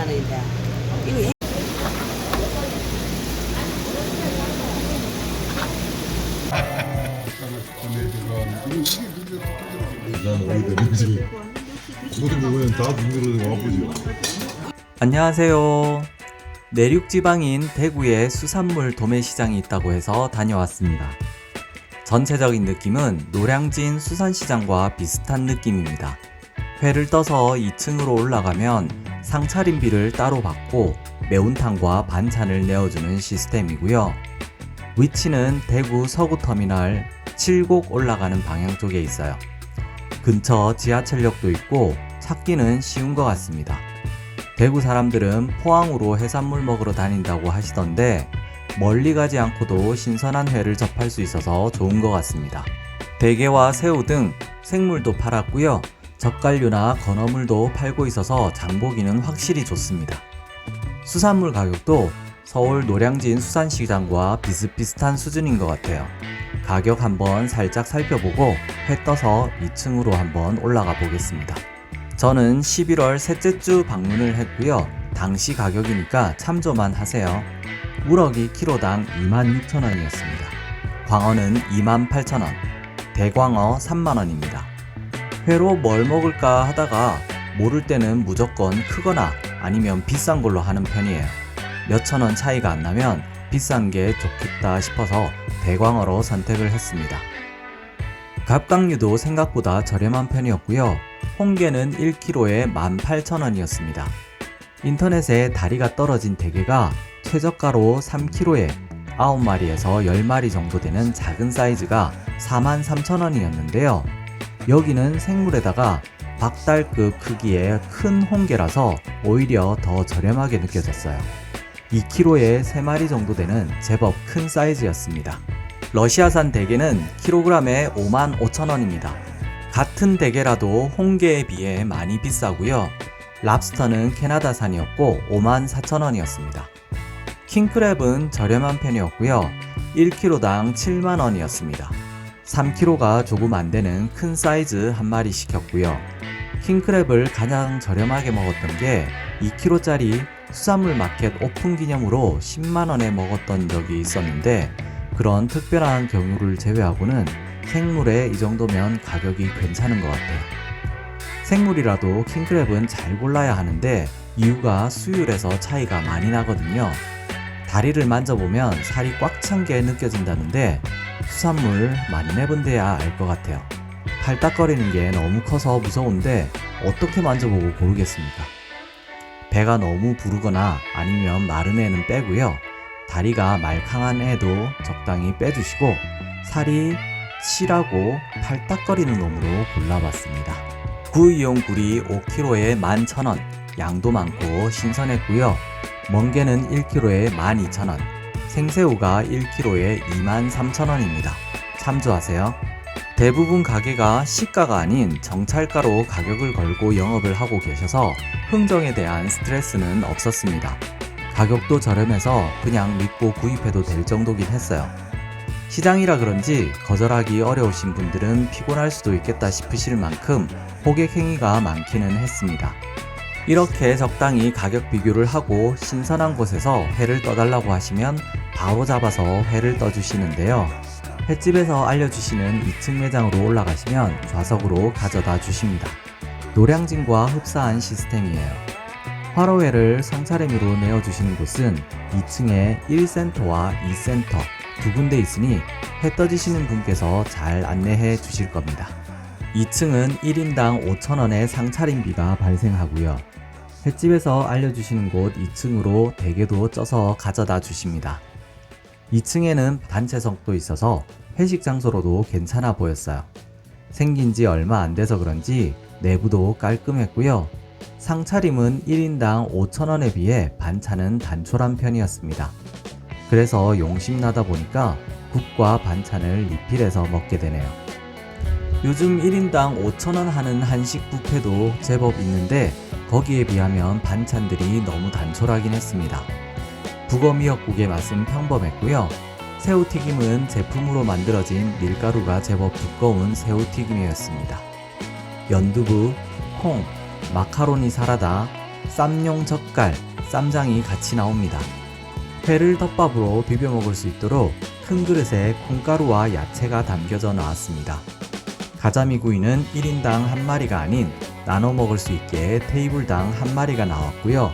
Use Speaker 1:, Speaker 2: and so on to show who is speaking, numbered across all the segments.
Speaker 1: 원인데. 이거
Speaker 2: 나는 오래 되는지 그것도 보면 다 눈으로 아프죠.
Speaker 3: 안녕하세요. 내륙 지방인 대구에 수산물 도매시장이 있다고 해서 다녀왔습니다. 전체적인 느낌은 노량진 수산시장과 비슷한 느낌입니다. 회를 떠서 2층으로 올라가면 상차림비를 따로 받고 매운탕과 반찬을 내어주는 시스템이고요. 위치는 대구 서구터미널 7곡 올라가는 방향 쪽에 있어요. 근처 지하철역도 있고 찾기는 쉬운 것 같습니다. 대구 사람들은 포항으로 해산물 먹으러 다닌다고 하시던데 멀리 가지 않고도 신선한 회를 접할 수 있어서 좋은 것 같습니다. 대게와 새우 등 생물도 팔았고요. 젓갈류나 건어물도 팔고 있어서 장보기는 확실히 좋습니다. 수산물 가격도 서울 노량진 수산시장과 비슷비슷한 수준인 것 같아요. 가격 한번 살짝 살펴보고 회 떠서 2층으로 한번 올라가 보겠습니다. 저는 11월 셋째 주 방문을 했고요. 당시 가격이니까 참조만 하세요. 우럭이 키로당 26,000원이었습니다. 광어는 28,000원, 대광어 3만원입니다. 회로 뭘 먹을까 하다가 모를 때는 무조건 크거나 아니면 비싼 걸로 하는 편이에요. 몇천원 차이가 안 나면 비싼 게 좋겠다 싶어서 대광어로 선택을 했습니다. 갑각류도 생각보다 저렴한 편이었고요. 홍게는 1kg에 18,000원이었습니다. 인터넷에 다리가 떨어진 대게가 최저가로 3kg에 9마리에서 10마리 정도 되는 작은 사이즈가 43,000원이었는데요. 여기는 생물에다가 박달급 크기의 큰 홍게라서 오히려 더 저렴하게 느껴졌어요. 2kg에 3마리 정도 되는 제법 큰 사이즈였습니다. 러시아산 대게는 kg에 55,000원입니다. 같은 대게라도 홍게에 비해 많이 비싸고요. 랍스터는 캐나다산이었고 54,000원이었습니다. 킹크랩은 저렴한 편이었고요. 1kg당 7만원이었습니다. 3kg가 조금 안되는 큰 사이즈 한 마리 시켰고요. 킹크랩을 가장 저렴하게 먹었던 게 2kg짜리 수산물 마켓 오픈 기념으로 10만원에 먹었던 적이 있었는데 그런 특별한 경우를 제외하고는 생물에 이 정도면 가격이 괜찮은 것 같아요. 생물이라도 킹크랩은 잘 골라야 하는데 이유가 수율에서 차이가 많이 나거든요. 다리를 만져보면 살이 꽉 찬 게 느껴진다는데 수산물 만렙은 돼야 알 것 같아요. 팔딱거리는 게 너무 커서 무서운데 어떻게 만져보고 고르겠습니까? 배가 너무 부르거나 아니면 마른 애는 빼고요. 다리가 말캉한 애도 적당히 빼주시고 살이 실하고 팔딱거리는 놈으로 골라봤습니다. 구이용 굴이 5kg에 11,000원, 양도 많고 신선했고요. 멍게는 1kg에 12,000원, 생새우가 1kg에 23,000원입니다. 참조하세요. 대부분 가게가 시가가 아닌 정찰가로 가격을 걸고 영업을 하고 계셔서 흥정에 대한 스트레스는 없었습니다. 가격도 저렴해서 그냥 믿고 구입해도 될 정도긴 했어요. 시장이라 그런지 거절하기 어려우신 분들은 피곤할 수도 있겠다 싶으실 만큼 호객 행위가 많기는 했습니다. 이렇게 적당히 가격 비교를 하고 신선한 곳에서 회를 떠달라고 하시면 바로 잡아서 회를 떠주시는데요. 횟집에서 알려주시는 2층 매장으로 올라가시면 좌석으로 가져다 주십니다. 노량진과 흡사한 시스템이에요. 화로회를 성차림으로 내어주시는 곳은 2층에 1센터와 2센터 두 군데 있으니 회 떠주시는 분께서 잘 안내해 주실 겁니다. 2층은 1인당 5,000원의 상차림비가 발생하고요. 횟집에서 알려주시는 곳 2층으로 대게도 쪄서 가져다 주십니다. 2층에는 단체석도 있어서 회식 장소로도 괜찮아 보였어요. 생긴 지 얼마 안 돼서 그런지 내부도 깔끔했고요. 상차림은 1인당 5,000원에 비해 반찬은 단촐한 편이었습니다. 그래서 용심나다 보니까 국과 반찬을 리필해서 먹게 되네요. 요즘 1인당 5,000원 하는 한식 뷔페도 제법 있는데 거기에 비하면 반찬들이 너무 단촐하긴 했습니다. 북어 미역국의 맛은 평범했고요. 새우튀김은 제품으로 만들어진 밀가루가 제법 두꺼운 새우튀김이었습니다. 연두부, 콩, 마카로니 사라다, 쌈용 젓갈, 쌈장이 같이 나옵니다. 회를 덮밥으로 비벼 먹을 수 있도록 큰 그릇에 콩가루와 야채가 담겨져 나왔습니다. 가자미 구이는 1인당 한 마리가 아닌 나눠 먹을 수 있게 테이블당 한 마리가 나왔고요.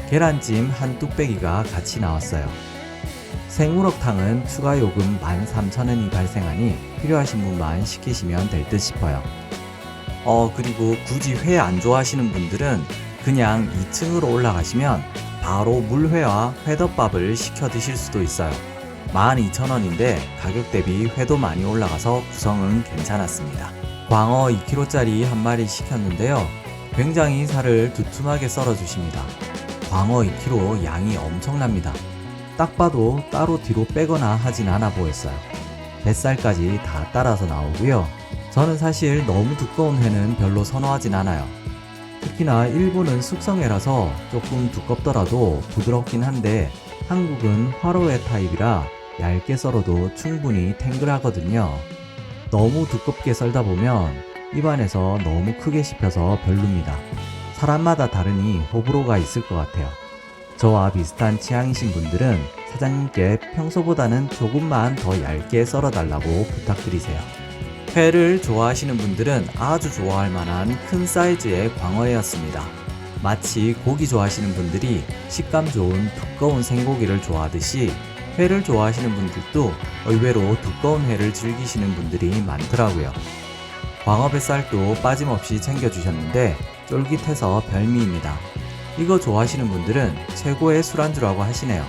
Speaker 3: 계란찜 한 뚝배기가 같이 나왔어요. 생우럭탕은 추가 요금 13,000원이 발생하니 필요하신 분만 시키시면 될 듯 싶어요. 그리고 굳이 회 안 좋아하시는 분들은 그냥 2층으로 올라가시면 바로 물회와 회덮밥을 시켜 드실 수도 있어요. 12,000원인데 가격 대비 회도 많이 올라가서 구성은 괜찮았습니다. 광어 2kg짜리 한 마리 시켰는데요. 굉장히 살을 두툼하게 썰어 주십니다. 광어 2kg 양이 엄청납니다. 딱 봐도 따로 뒤로 빼거나 하진 않아 보였어요. 뱃살까지 다 따라서 나오고요. 저는 사실 너무 두꺼운 회는 별로 선호하진 않아요. 특히나 일본은 숙성회라서 조금 두껍더라도 부드럽긴 한데 한국은 화로회 타입이라 얇게 썰어도 충분히 탱글하거든요. 너무 두껍게 썰다 보면 입안에서 너무 크게 씹혀서 별로입니다. 사람마다 다르니 호불호가 있을 것 같아요. 저와 비슷한 취향이신 분들은 사장님께 평소보다는 조금만 더 얇게 썰어달라고 부탁드리세요. 회를 좋아하시는 분들은 아주 좋아할 만한 큰 사이즈의 광어회였습니다. 마치 고기 좋아하시는 분들이 식감 좋은 두꺼운 생고기를 좋아하듯이 회를 좋아하시는 분들도 의외로 두꺼운 회를 즐기시는 분들이 많더라고요. 광어 뱃살도 빠짐없이 챙겨주셨는데 쫄깃해서 별미입니다. 이거 좋아하시는 분들은 최고의 술안주라고 하시네요.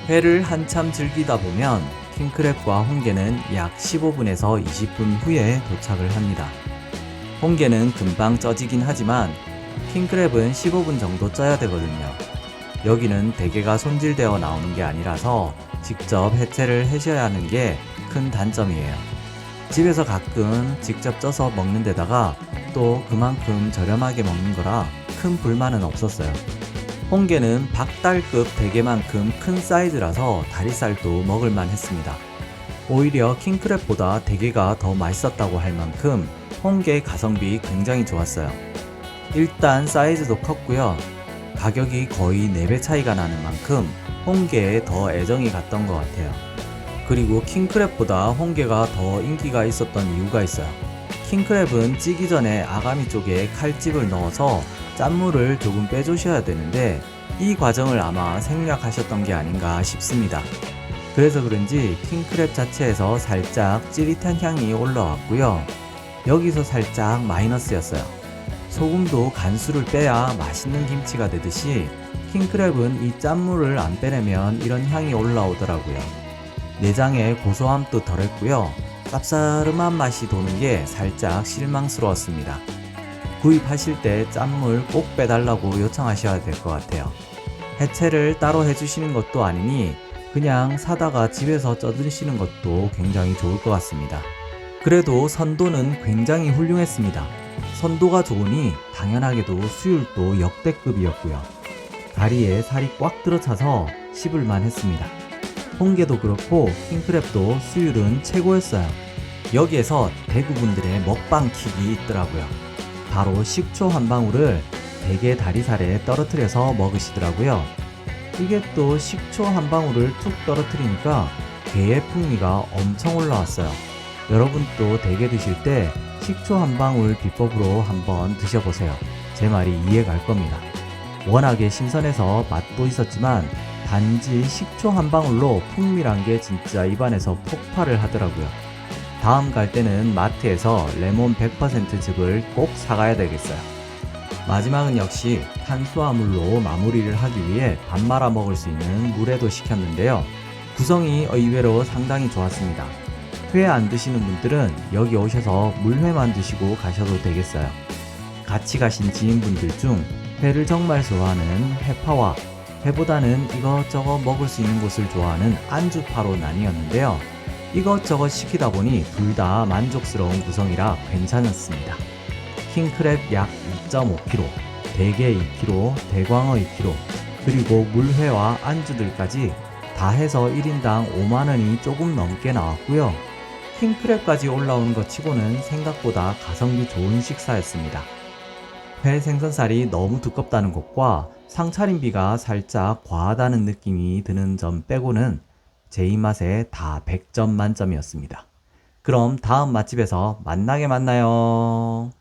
Speaker 3: 회를 한참 즐기다 보면 킹크랩과 홍게는 약 15분에서 20분 후에 도착을 합니다. 홍게는 금방 쪄지긴 하지만 킹크랩은 15분 정도 쪄야 되거든요. 여기는 대게가 손질되어 나오는 게 아니라서 직접 해체를 하셔야 하는 게 큰 단점이에요. 집에서 가끔 직접 쪄서 먹는 데다가 또 그만큼 저렴하게 먹는 거라 큰 불만은 없었어요. 홍게는 박달급 대게만큼 큰 사이즈라서 다리살도 먹을만 했습니다. 오히려 킹크랩보다 대게가 더 맛있었다고 할 만큼 홍게 가성비 굉장히 좋았어요. 일단 사이즈도 컸고요. 가격이 거의 4배 차이가 나는 만큼 홍게에 더 애정이 갔던 것 같아요. 그리고 킹크랩보다 홍게가 더 인기가 있었던 이유가 있어요. 킹크랩은 찌기 전에 아가미 쪽에 칼집을 넣어서 짠물을 조금 빼주셔야 되는데 이 과정을 아마 생략하셨던 게 아닌가 싶습니다. 그래서 그런지 킹크랩 자체에서 살짝 찌릿한 향이 올라왔고요. 여기서 살짝 마이너스였어요. 소금도 간수를 빼야 맛있는 김치가 되듯이 킹크랩은 이 짠물을 안 빼내면 이런 향이 올라오더라고요. 내장의 고소함도 덜했고요. 쌉싸름한 맛이 도는 게 살짝 실망스러웠습니다. 구입하실 때 짠물 꼭 빼달라고 요청하셔야 될 것 같아요. 해체를 따로 해주시는 것도 아니니 그냥 사다가 집에서 쪄드시는 것도 굉장히 좋을 것 같습니다. 그래도 선도는 굉장히 훌륭했습니다. 선도가 좋으니 당연하게도 수율도 역대급이었고요. 다리에 살이 꽉 들어차서 씹을만 했습니다. 홍게도 그렇고 킹크랩도 수율은 최고였어요. 여기에서 대구분들의 먹방 킥이 있더라고요. 바로 식초 한 방울을 대게 다리살에 떨어뜨려서 먹으시더라고요. 이게 또 식초 한 방울을 툭 떨어뜨리니까 게의 풍미가 엄청 올라왔어요. 여러분도 대게 드실 때 식초 한 방울 비법으로 한번 드셔보세요. 제 말이 이해 갈 겁니다. 워낙에 신선해서 맛도 있었지만 단지 식초 한 방울로 풍미란 게 진짜 입안에서 폭발을 하더라고요. 다음 갈 때는 마트에서 레몬 100% 즙을 꼭 사가야 되겠어요. 마지막은 역시 탄수화물로 마무리를 하기 위해 밥 말아 먹을 수 있는 물회도 시켰는데요. 구성이 의외로 상당히 좋았습니다. 회 안 드시는 분들은 여기 오셔서 물회만 드시고 가셔도 되겠어요. 같이 가신 지인분들 중 회를 정말 좋아하는 회파와 회보다는 이것저것 먹을 수 있는 곳을 좋아하는 안주파로 나뉘었는데요. 이것저것 시키다 보니 둘 다 만족스러운 구성이라 괜찮았습니다. 킹크랩 약 2.5kg, 대게 2kg, 대광어 2kg, 그리고 물회와 안주들까지 다 해서 1인당 5만원이 조금 넘게 나왔고요. 킹크랩까지 올라온 것 치고는 생각보다 가성비 좋은 식사였습니다. 회 생선살이 너무 두껍다는 것과 상차림비가 살짝 과하다는 느낌이 드는 점 빼고는 제 입맛에 다 100점 만점이었습니다. 그럼 다음 맛집에서 만나게 만나요.